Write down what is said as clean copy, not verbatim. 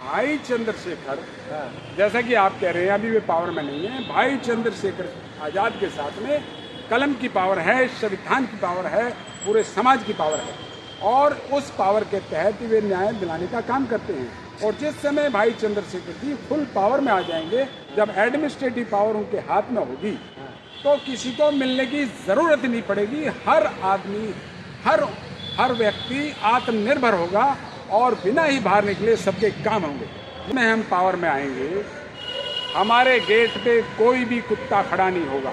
भाई चंद्रशेखर, जैसा कि आप कह रहे हैं अभी वे पावर में नहीं है, भाई चंद्रशेखर आज़ाद के साथ में कलम की पावर है, संविधान की पावर है, पूरे समाज की पावर है और उस पावर के तहत वे न्याय दिलाने का काम करते हैं। और जिस समय भाई चंद्रशेखर जी फुल पावर में आ जाएंगे, जब एडमिनिस्ट्रेटिव पावर उनके हाथ में होगी, तो किसी को मिलने की ज़रूरत नहीं पड़ेगी। हर आदमी, हर व्यक्ति आत्मनिर्भर होगा और बिना ही बाहर निकले सबके काम होंगे। में हम पावर में आएंगे, हमारे गेट पे कोई भी कुत्ता खड़ा नहीं होगा।